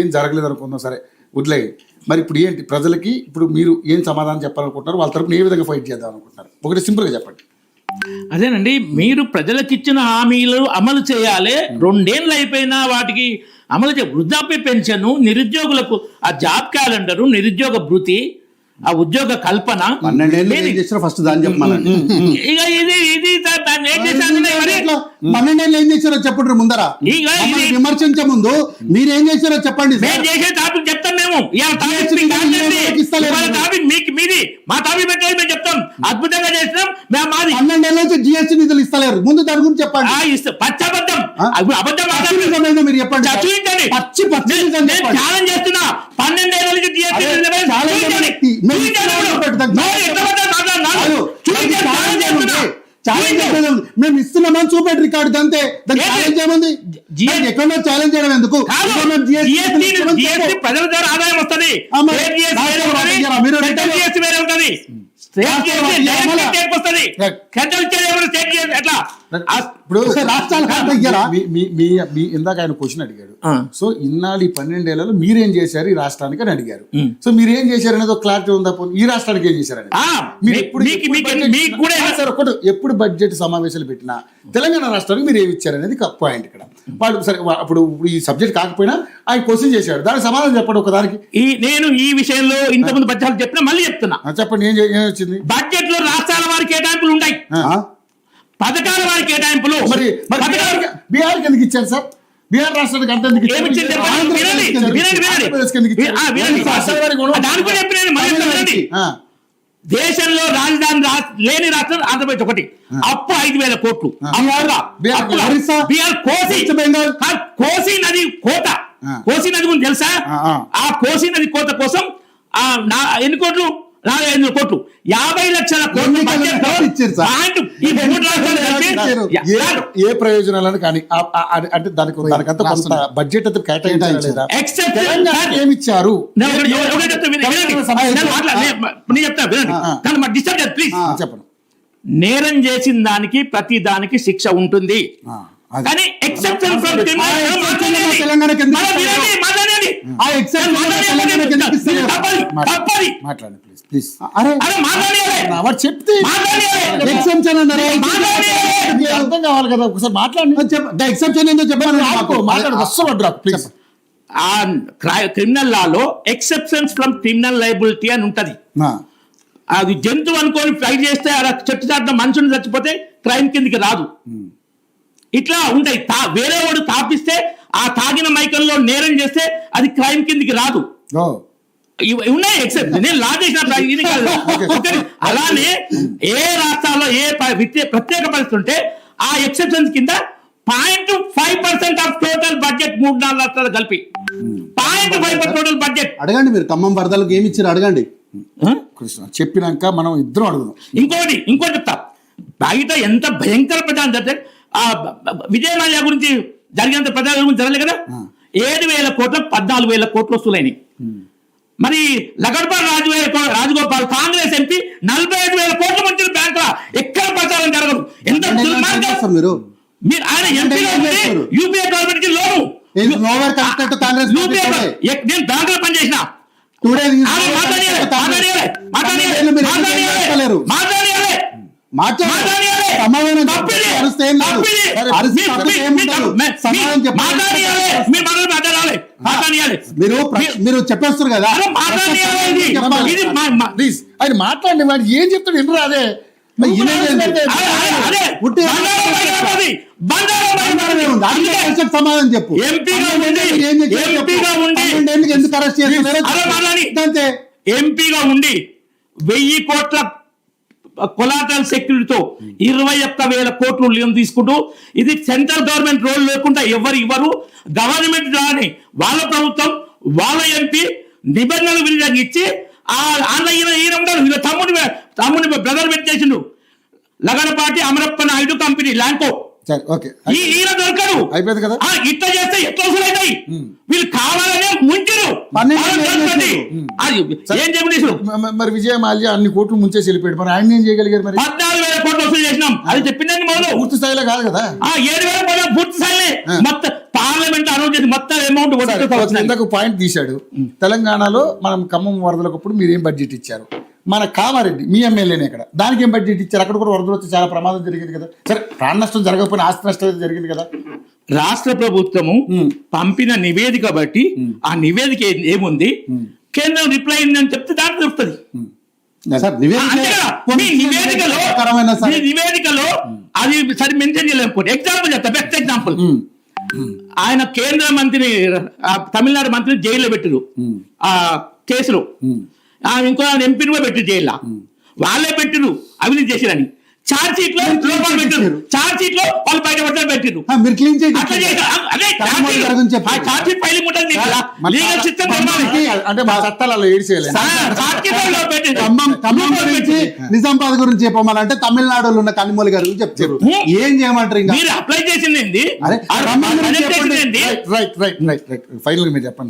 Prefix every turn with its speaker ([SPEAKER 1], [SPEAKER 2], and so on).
[SPEAKER 1] ఏం జరగలేదు అనుకుందాం, సరే వదిలేయి. మరి ఇప్పుడు ఏంటి ప్రజలకి, ఇప్పుడు మీరు ఏం సమాధానం చెప్పాలనుకుంటున్నారు, వాళ్ళ తరపున ఏ విధంగా ఫైట్ చేద్దాం అనుకుంటున్నారు? ఒకటి సింపుల్గా చెప్పండి.
[SPEAKER 2] అదేనండి, మీరు ప్రజలకు ఇచ్చిన హామీలు అమలు చేయాలి. 2 ఏళ్ళు అయిపోయినా వాటికి అమలు వృద్ధాప్య పెన్షన్, నిరుద్యోగులకు ఆ జాబ్ క్యాలెండరు, నిరుద్యోగ భృతి, ఆ ఉద్యోగ కల్పన
[SPEAKER 3] 12 ఏళ్ళు ఏం చేసినా ఫస్ట్ దాన్ని చెప్పాలండి.
[SPEAKER 2] ఇక ఇది ఇది దాన్ని ఏం చేశారు?
[SPEAKER 3] 12 ఏళ్ళు ఏం చేశారో చెప్పండి ముందర. విమర్శించే ముందు మీరేం చేశారో చెప్పండి.
[SPEAKER 2] మేము చేసే టాపిక్ చెప్తాం. మేము మీది మా టాపిక్ పెట్టాలి, మేము చెప్తాం. అద్భుతంగా చేసినాం మేము. మాది
[SPEAKER 3] 12 ఏళ్ళ నుంచి జిఎస్టీ నిధులు ఇస్తలేరు. ముందు దాని గురించి చెప్పండి.
[SPEAKER 2] పచ్చబద్ధం అబద్ధం
[SPEAKER 3] మీరు చెప్పండి.
[SPEAKER 2] చూపించండి.
[SPEAKER 3] పచ్చి
[SPEAKER 2] ఛాలెంజ్ చేస్తున్నా. 12 ఏళ్ళ నుంచి జిఎస్టీ
[SPEAKER 3] మేము ఇస్తున్నామని చూపెట్టి రికార్డు అంతే. దానికి ఛాలెంజ్ ఏముంది? ఎక్కడో ఛాలెంజ్ చేయడం ఎందుకు?
[SPEAKER 2] ప్రజల ద్వారా ఆదాయం వస్తుంది.
[SPEAKER 1] ఇందాక ఆయన క్వశ్చన్ అడిగాడు. సో ఇన్నాళ్ళు ఈ 12 ఏళ్లలో మీరేం చేశారు ఈ రాష్ట్రానికి అని అడిగారు. సో మీరేం చేశారు అనేది ఒక క్లారిటీ ఉందా? ఈ రాష్ట్రానికి ఏం చేశారని ఎప్పుడు బడ్జెట్ సమావేశాలు పెట్టినా తెలంగాణ రాష్ట్రానికి మీరు ఏమి ఇచ్చారనేది పాయింట్ ఇక్కడ. వాళ్ళు సరే అప్పుడు ఈ సబ్జెక్ట్ కాకపోయినా ఆయన క్వశ్చన్ చేశాడు, దానికి సమాధానం చెప్పండి ఒకదానికి.
[SPEAKER 2] నేను ఈ విషయంలో ఇంతకుముందు బడ్జెట్ చెప్పినా మళ్ళీ చెప్తున్నా.
[SPEAKER 1] చెప్పండి, ఏం వచ్చింది?
[SPEAKER 2] బడ్జెట్ లో రాష్ట్రాల వారి కేటాయింపులు ఉంటాయి, పథకాల వారి కేటాయింపులు.
[SPEAKER 1] మరి బీహార్కి ఎందుకు ఇచ్చారు సార్? బీహార్ రాష్ట్రానికి అంత ఎందుకు ఇచ్చారు?
[SPEAKER 2] దేశంలో రాజధాని లేని రాష్ట్రం ఆంధ్రప్రదేశ్ ఒకటి. అప్పు 5,000 కోట్లు. బీహార్ కోసి నది కోత, కోసి నది గురించి తెలుసా? ఆ కోసి నది కోత కోసం ఎన్ని కోట్లు? 45 కోట్లు, 50 లక్షల కోట్లు.
[SPEAKER 1] ఏ ప్రయోజనాలను కానీ అంటే దానికంతా కొంత బడ్జెట్ అయితే కేటాయించలేదా? ఏమి ఇచ్చారు? చెప్పండి.
[SPEAKER 2] నేరం చేసిన దానికి ప్రతి దానికి శిక్ష ఉంటుంది, కానీ ఎక్సెప్షన్
[SPEAKER 1] అర్థం కావాలి కదా, ఒకసారి మాట్లాడండి.
[SPEAKER 3] ఎక్సెప్షన్ ఏంటో చెప్పండి.
[SPEAKER 2] ఆ criminal Lalo exceptions from criminal liability అని ఉంటది. అది జంతువు అనుకొని ఫైట్ చేస్తే అలా చెట్టు చాటున మనుషుని చచ్చిపోతే క్రైమ్ కిందకి రాదు. ఇట్లా ఉంటాయి. వేరే వాడు తాపిస్తే ఆ తాగిన మైకంలో నేరం చేస్తే అది క్రైమ్ కిందకి రాదు. ఉన్నాయి ఎక్సెప్షన్. నేను లా చేసిన ఇది కాదు. అలానే ఏ రాష్ట్రాల్లో ఏ ప్రత్యేక పరిస్థితి ఉంటే ఆ ఎక్సెప్షన్స్ కింద 0.5% ఆఫ్ టోటల్ బడ్జెట్ 3-4 రాష్ట్రాలు కలిపి 0.5% టోటల్ బడ్జెట్.
[SPEAKER 3] అడగండి, మీరు ఖమ్మం వరదలకు ఏమి ఇచ్చారు అడగండి.
[SPEAKER 1] చెప్పినాక మనం ఇద్దరం అడుగుదాం.
[SPEAKER 2] ఇంకోటి చెప్తా. బయట ఎంత భయంకర ప్రచారం జరిగితే ఆ విజయ మాల్యా గురించి జరిగినంత ప్రచారం గురించి జరగలేదు కదా. 7,000 కోట్లు 14,000 కోట్లు వసూలైనవి. మరి లగడ్పాల్ రాజగోపాల్ కాంగ్రెస్ ఎంపీ 45,000 కోట్లు వచ్చిన బ్యాంక్ ఎక్కడ ప్రచారం జరగదు. ఎంత మీరు ఆయన ఎంపీగా యూపీఏ గవర్నమెంట్ కి లోను. నేను బ్యాంకులో పనిచేసిన.
[SPEAKER 3] మీరు చెప్పేస్తారు కదా,
[SPEAKER 1] ఆయన మాట్లాడండి. వాడు ఏం చెప్తాడు వినరు. అదే
[SPEAKER 3] సమాధానం చెప్పు. ఎందుకు అరెస్ట్ చేస్తున్నారు?
[SPEAKER 2] ఎంపీగా ఉండి 1000 కోట్ల కొలాటరల్ సెక్యూరిటీతో 21,000 కోట్లు లోన్ తీసుకుంటూ, ఇది సెంట్రల్ గవర్నమెంట్ రోల్ లేకుండా ఎవరు ఇవ్వరు. గవర్నమెంట్ రాని వాళ్ళ ప్రభుత్వం వాళ్ళ ఎంపీ నిబంధనలు విలువగా ఇచ్చి ఈయన ఉంటారు. తమ్ముని బ్రదర్ పెట్టేసిండు లగడపాటి అమరప్ప నాయుడు కంపెనీ ల్యాంకో. ఈయన దొరకడు.
[SPEAKER 1] అయిపోయింది కదా.
[SPEAKER 2] ఇట్లా చేస్తే ఎట్లా అవుతాయి? వీళ్ళు కావాలనే ముంచారు. ఏం చెప్పేసారు?
[SPEAKER 1] మరి విజయ మాల్యా అన్ని కోట్లు ముంచేసి వెళ్ళిపోయాడు. మరి ఆయన ఏం చేయగలిగారు? మరి
[SPEAKER 2] 14,000 కోట్లు వసూలు చేసినాం. అది చెప్పిందని మొదలు
[SPEAKER 1] పూర్తి స్థాయిలో కాదు కదా.
[SPEAKER 2] 7,000 కోట్ల పూర్తి స్థాయిలే మొత్తం పార్లమెంట్ అనౌన్స్ చేసి మొత్తం అమౌంట్
[SPEAKER 1] ఇంతకు పాయింట్ తీశాడు. తెలంగాణలో మనం ఖమ్మం వరదలకప్పుడు మీరు ఏం బడ్జెట్ ఇచ్చారు? మన కామారెడ్డి మీ ఎమ్మెల్యేనే ఇక్కడ, దానికి ఏం బడ్జెట్ ఇచ్చారు? అక్కడ కూడా వరదలు వచ్చి చాలా ప్రమాదం జరిగింది కదా. సరే ప్రాణ నష్టం జరగకపోయినా ఆస్తి నష్టం అయితే జరిగింది కదా.
[SPEAKER 2] రాష్ట్ర ప్రభుత్వము పంపిన నివేదిక బట్టి ఆ నివేదిక ఏముంది, కేంద్రం రిప్లై అయిందని చెప్తే దాంట్లో దొరుకుతుంది.
[SPEAKER 3] సార్
[SPEAKER 2] అంతే కదా. మీ నివేదికలో అది సరి మెన్షన్ చేయలేకపోతే ఎగ్జాంపుల్ చెప్తా, బెస్ట్ ఎగ్జాంపుల్. ఆయన కేంద్ర మంత్రిని తమిళనాడు మంత్రిని జైల్లో పెట్టిరు ఆ కేసులో. ఇంకో ఎంపీని కూడా పెట్టిరు జైల్లో. వాళ్ళే పెట్టిరు అవినీతి చేసిరని. ఛార్జ్ షీట్ లో లోపాలు పెట్టిరు, ఛార్జ్ షీట్ లో వాళ్ళు బయటపడతారు పెట్టిరు.
[SPEAKER 3] మీరు క్లీన్ చేయండి.
[SPEAKER 2] అట్లా ఛార్జ్ షీట్ ఫైలింగ్ ఉంటుంది, లీగల్ సిస్టమ్
[SPEAKER 1] అంటే మా చట్టాలలో ఏడ్చేయలేదు.
[SPEAKER 3] ఖమ్మం గురించి నిజామాబాద్ గురించి చెప్పమనంటే తమిళనాడులో ఉన్న కనిమూలి గారి గురించి చెప్తారు. ఏం చేయమంటారు ఇంకా?
[SPEAKER 2] మీరు అప్లై చేసింది ఏంది?
[SPEAKER 3] అరే ఖమ్మం గురించి చెప్పండి.
[SPEAKER 1] రైట్ ఫైనల్ మీరు చెప్పండి.